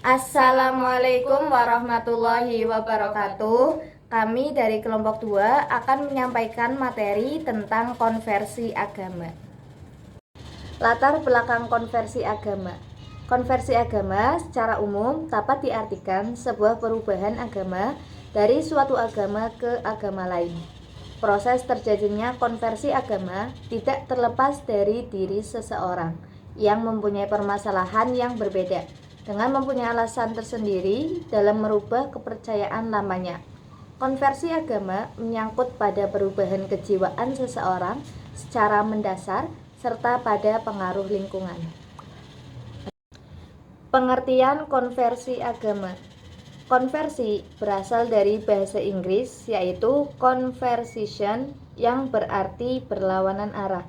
Assalamualaikum warahmatullahi wabarakatuh. Kami dari kelompok 2 akan menyampaikan materi tentang konversi agama. Latar belakang konversi agama. Konversi agama secara umum dapat diartikan sebuah perubahan agama dari suatu agama ke agama lain. Proses terjadinya konversi agama tidak terlepas dari diri seseorang yang mempunyai permasalahan yang berbeda, dengan mempunyai alasan tersendiri dalam merubah kepercayaan lamanya. Konversi agama menyangkut pada perubahan kejiwaan seseorang secara mendasar serta pada pengaruh lingkungan. Pengertian konversi agama. Konversi berasal dari bahasa Inggris yaitu conversion yang berarti berlawanan arah.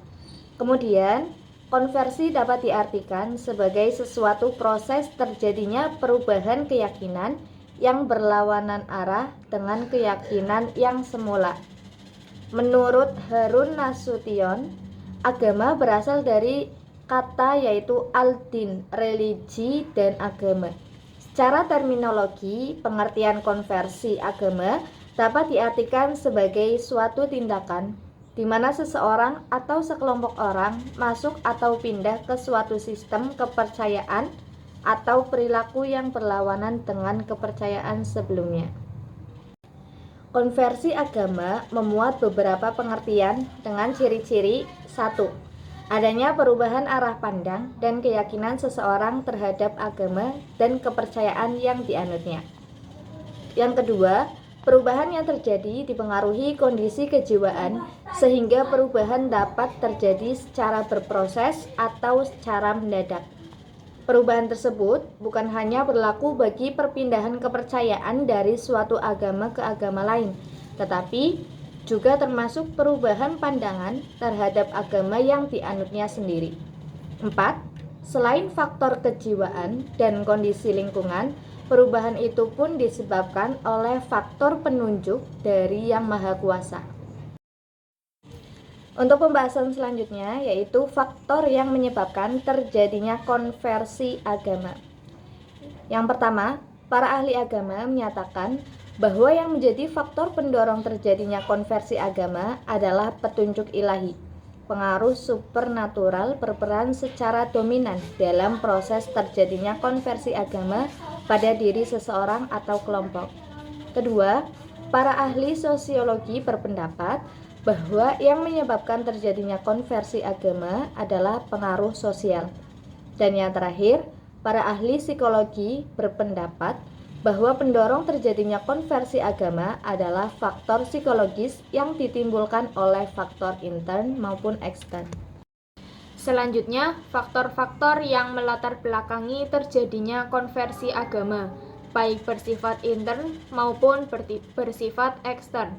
Kemudian, konversi dapat diartikan sebagai sesuatu proses terjadinya perubahan keyakinan yang berlawanan arah dengan keyakinan yang semula. Menurut Harun Nasution, agama berasal dari kata yaitu al-din, religi dan agama. Secara terminologi, pengertian konversi agama dapat diartikan sebagai suatu tindakan di mana seseorang atau sekelompok orang masuk atau pindah ke suatu sistem kepercayaan atau perilaku yang berlawanan dengan kepercayaan sebelumnya. Konversi agama memuat beberapa pengertian dengan ciri-ciri 1. Adanya perubahan arah pandang dan keyakinan seseorang terhadap agama dan kepercayaan yang dianutnya. Yang kedua, perubahan yang terjadi dipengaruhi kondisi kejiwaan sehingga perubahan dapat terjadi secara berproses atau secara mendadak. Perubahan tersebut bukan hanya berlaku bagi perpindahan kepercayaan dari suatu agama ke agama lain, tetapi juga termasuk perubahan pandangan terhadap agama yang dianutnya sendiri. 4. Selain faktor kejiwaan dan kondisi lingkungan, perubahan itu pun disebabkan oleh faktor penunjuk dari Yang Maha Kuasa. Untuk pembahasan selanjutnya yaitu faktor yang menyebabkan terjadinya konversi agama. Yang pertama, para ahli agama menyatakan bahwa yang menjadi faktor pendorong terjadinya konversi agama adalah petunjuk ilahi. Pengaruh supernatural berperan secara dominan dalam proses terjadinya konversi agama pada diri seseorang atau kelompok. Kedua, para ahli sosiologi berpendapat bahwa yang menyebabkan terjadinya konversi agama adalah pengaruh sosial. Dan yang terakhir, para ahli psikologi berpendapat bahwa pendorong terjadinya konversi agama adalah faktor psikologis yang ditimbulkan oleh faktor intern maupun ekstern. Selanjutnya, faktor-faktor yang melatar belakangi terjadinya konversi agama, baik bersifat intern maupun bersifat ekstern.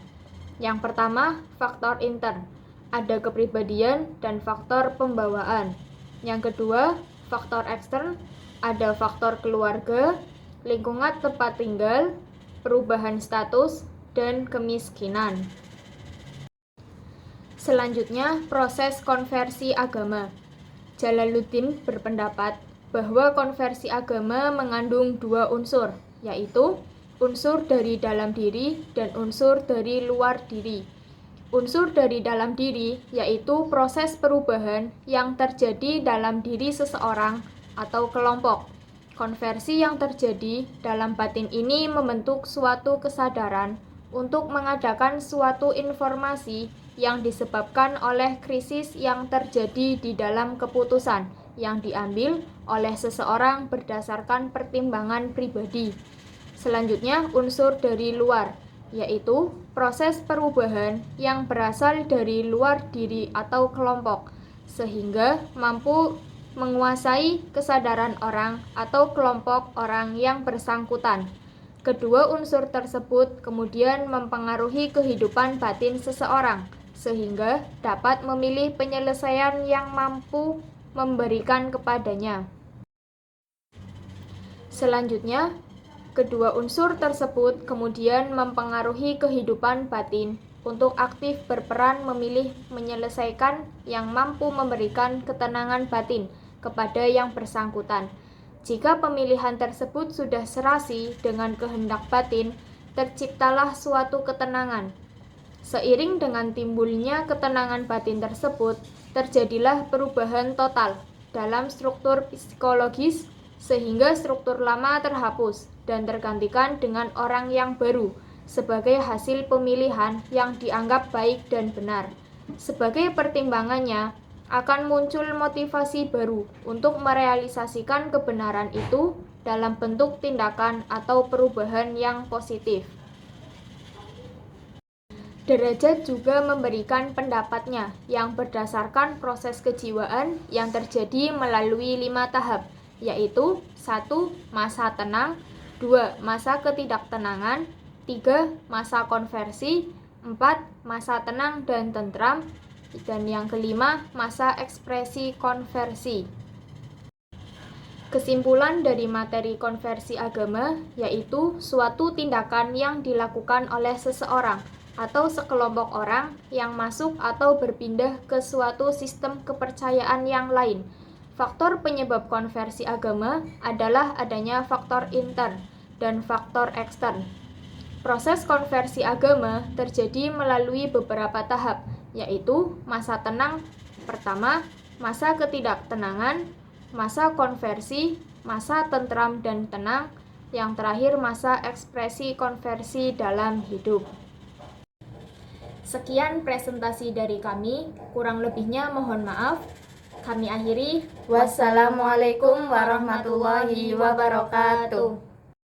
Yang pertama, faktor intern. Ada kepribadian dan faktor pembawaan. Yang kedua, faktor ekstern. Ada faktor keluarga, lingkungan tempat tinggal, perubahan status, dan kemiskinan. Selanjutnya, proses konversi agama. Jalaluddin berpendapat bahwa konversi agama mengandung dua unsur, yaitu unsur dari dalam diri dan unsur dari luar diri. Unsur dari dalam diri yaitu proses perubahan yang terjadi dalam diri seseorang atau kelompok. Konversi yang terjadi dalam batin ini membentuk suatu kesadaran untuk mengadakan suatu informasi yang disebabkan oleh krisis yang terjadi di dalam keputusan yang diambil oleh seseorang berdasarkan pertimbangan pribadi. Selanjutnya, unsur dari luar, yaitu proses perubahan yang berasal dari luar diri atau kelompok, sehingga mampu menguasai kesadaran orang atau kelompok orang yang bersangkutan. Kedua unsur tersebut kemudian mempengaruhi kehidupan batin seseorang, sehingga dapat memilih penyelesaian yang mampu memberikan kepadanya. Selanjutnya, kedua unsur tersebut kemudian mempengaruhi kehidupan batin untuk aktif berperan memilih menyelesaikan yang mampu memberikan ketenangan batin kepada yang bersangkutan. Jika pemilihan tersebut sudah serasi dengan kehendak batin, terciptalah suatu ketenangan. Seiring dengan timbulnya ketenangan batin tersebut, terjadilah perubahan total dalam struktur psikologis sehingga struktur lama terhapus dan tergantikan dengan orang yang baru sebagai hasil pemilihan yang dianggap baik dan benar. Sebagai pertimbangannya, akan muncul motivasi baru untuk merealisasikan kebenaran itu dalam bentuk tindakan atau perubahan yang positif. Derajat juga memberikan pendapatnya yang berdasarkan proses kejiwaan yang terjadi melalui 5 tahap, yaitu 1. Masa tenang, 2. Masa ketidaktenangan, 3. Masa konversi, 4. Masa tenang dan tentram, dan yang kelima, masa ekspresi konversi. Kesimpulan dari materi konversi agama yaitu suatu tindakan yang dilakukan oleh seseorang atau sekelompok orang yang masuk atau berpindah ke suatu sistem kepercayaan yang lain. Faktor penyebab konversi agama adalah adanya faktor intern dan faktor ekstern. Proses konversi agama terjadi melalui beberapa tahap, yaitu masa tenang pertama, masa ketidaktenangan, masa konversi, masa tentram dan tenang, yang terakhir masa ekspresi konversi dalam hidup. Sekian presentasi dari kami, kurang lebihnya mohon maaf. Kami akhiri. Wassalamualaikum warahmatullahi wabarakatuh.